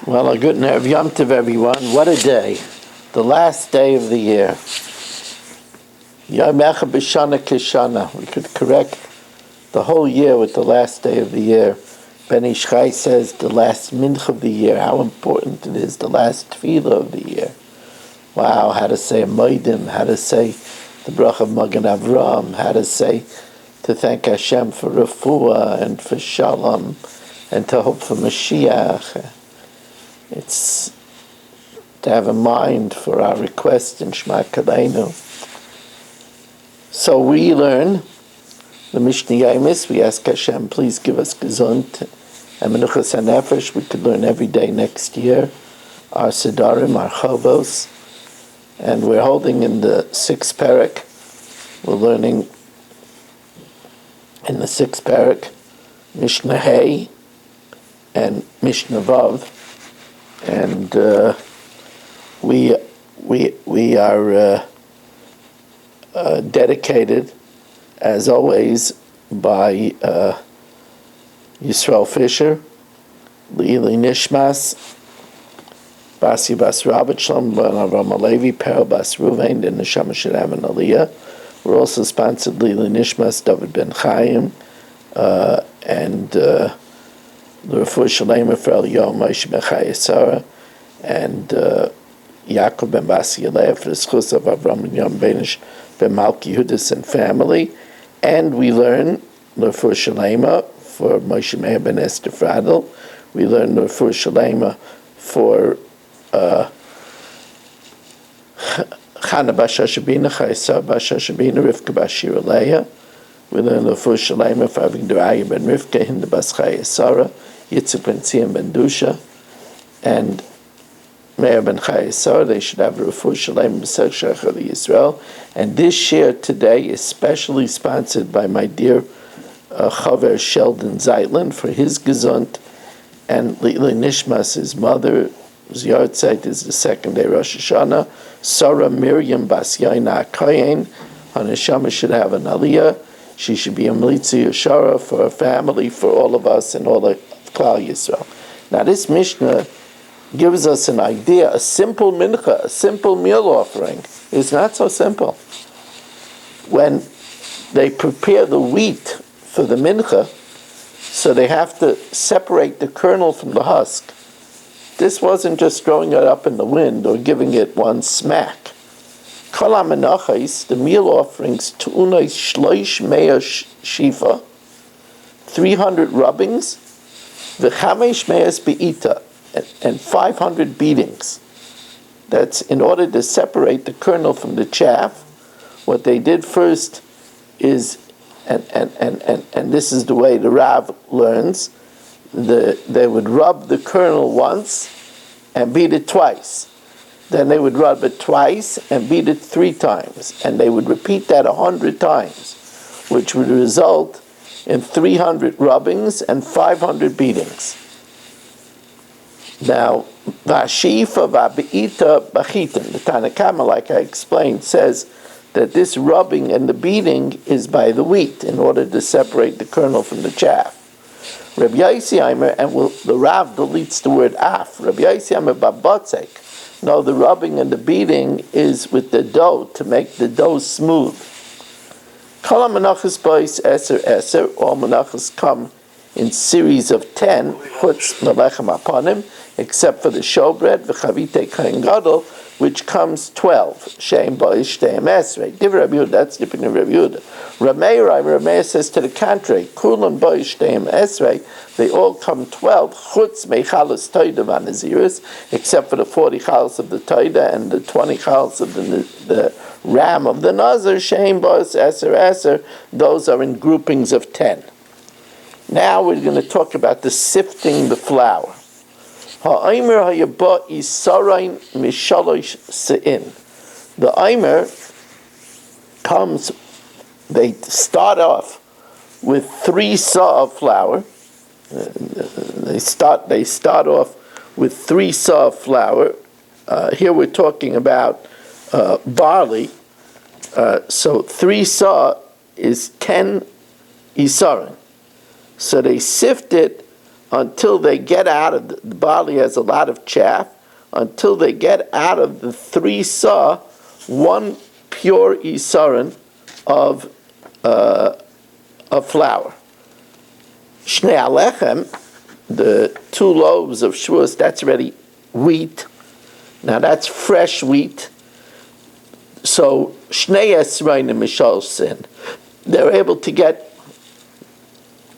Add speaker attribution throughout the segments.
Speaker 1: Well, a good Erev Yom Tov, everyone. What a day. The last day of the year. Yomecha b'shana kishana. We could correct the whole year with the last day of the year. Ben Ish Chai says the last mincha of the year, how important it is, the last tefillah of the year. Wow, how to say a moedim, how to say the bracha of Magen Avraham, how to say to thank Hashem for refuah and for shalom and to hope for Mashiach. It's to have a mind for our request in Shema Kaleinu. So we learn the Mishna Yomis. We ask Hashem, please give us gesund and Menachos HaNefesh. We could learn every day next year. Our Siddharim, our Chovos. And we're holding in the 6th parak. We're learning in the 6th parak Mishnah Hay and Mishnah Vav. And we are dedicated, as always, by Yisrael Fisher, Leili Nishmas, Basi Bas Rabbat Shlom Ben Avram Alevi, Perel Bas Ruvain, and Neshama Shirav and Aliyah. We're also sponsored Leili Nishmas, David Ben Chaim, and the Refuah Shalema for Yomis Ben Chayesara, and Yaakov Ben Basi Yaleh for the schus of Avram and Yom Benish Ben Malki Yudis and family. And we learn the Refuah Shalema for Moshe Meir Ben Esther Fradel. We learn the Refuah Shalema for Chana Basha Shabina, Chayesara Basha Shabina, Rivka Bashir Aleya. We learn the Refuah Shalema for Avigdoraya Ben Rivka, Hinda Bas Chayesara, Yitzhak Ben Tzion Ben Dusha, and Meir Ben Chayesara. They should have a Refuah Shalema B'Sech Shechar Yisrael. And this share today is specially sponsored by my dear Chaver Sheldon Zeitlin for his gesund, and Leili Nishmas, his mother, whose yahrzeit is the 2nd day Rosh Hashanah, Sarah Miriam Bas Yaina Kohen. Her neshama should have an aliyah. She should be a Melitza Yeshara for her family, for all of us, and all of Klal Yisrael. Now this Mishnah gives us an idea. A simple mincha, a simple meal offering, is not so simple. When they prepare the wheat for the mincha, so they have to separate the kernel from the husk. This wasn't just throwing it up in the wind or giving it one smack. Kol Menachos, the meal offerings, Tu'unos Shloish Meah Shifa, 300 rubbings, V'chamesh Meas Be'ita, and 500 beatings. That's in order to separate the kernel from the chaff. What they did first is, and this is the way the Rav learns, they would rub the kernel once and beat it twice. Then they would rub it twice and beat it 3 times. And they would repeat that 100 times, which would result in 300 rubbings and 500 beatings. Now, Vashifa Vabeita Bachitin, the Tanna Kama, like I explained, says that this rubbing and the beating is by the wheat in order to separate the kernel from the chaff. Rabbi Yosi and the Rav deletes the word af. Rabbi Yosi Babotzek. No, the rubbing and the beating is with the dough to make the dough smooth. Kol Menachos bois eser. All Menachos come in series of 10. Chutz melechem aponim, except for the showbread v'chavite kain gadol, which comes 12. Sheim bois shteim esrei. Div Rabbi Yehuda, that's different in Rabbi Yehuda. Rameir says to the contrary. Kulam bois shteim esrei. They all come 12. Chutz mechalos toida v'naziris, except for the 40 chalos of the toida and the 20 chalos of the ram of the nazir. Sheim bois eser. Those are in groupings of 10. Now we're going to talk about the sifting the flour. Ha'aymer hayabah isarain mishalosh se'in. The aymer comes, they start off with 3 saw of flour. They start off with 3 saw of flour. Here we're talking about barley. So 3 saw is 10 isarin. So they sift it until they get out of the barley has a lot of chaff, until they get out of the 3 sa, 1 pure isaron of flour. Shnei alechem, the 2 loaves of Shavuos, that's already wheat. Now that's fresh wheat. So Shnei esrainim mishal sin. They're able to get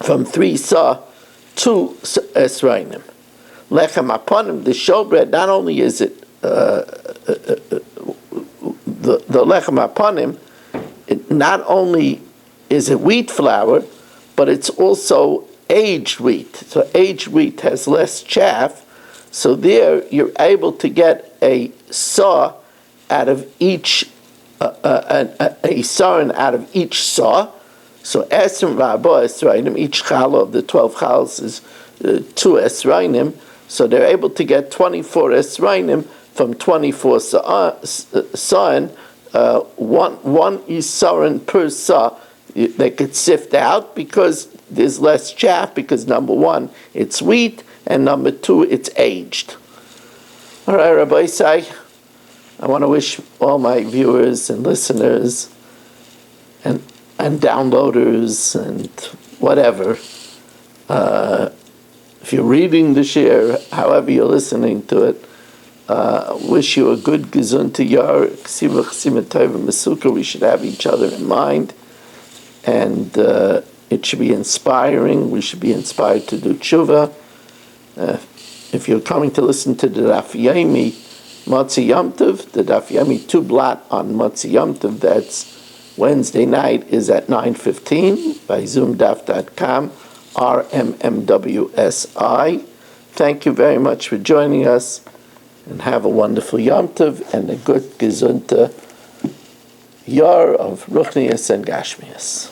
Speaker 1: from 3 sa 2 esrainim. Lechem aponim, the showbread, not only is it the lechem aponim, not only is it wheat flour, but it's also aged wheat. So aged wheat has less chaff. So there you're able to get a saw out of each, a sarin out of each saw. So esrim v'arba esrainim, each challah of the 12 challahs is 2 esrainim. So they're able to get 24 esrainim from 24 sarin, one isarin per sa. They could sift out because there's less chaff, because number 1, it's wheat, and number 2, it's aged. All right, Rabbi Isai, I want to wish all my viewers and listeners and downloaders and whatever, if you're reading the share, however you're listening to it, wish you a good gezunta yar, ksiva chesima tova mesuka. We should have each other in mind, and it should be inspiring. We should be inspired to do tshuva. If you're coming to listen to the Daf Yomi Motzi Yom Tov, the Daf Yomi 2 blot on Motzi Yom Tov, that's Wednesday night, is at 9:15 by zoomdaf.com, RMMWSI. Thank you very much for joining us, and have a wonderful Yom Tov and a good Gezunta Yar of Ruchnias and Gashmias.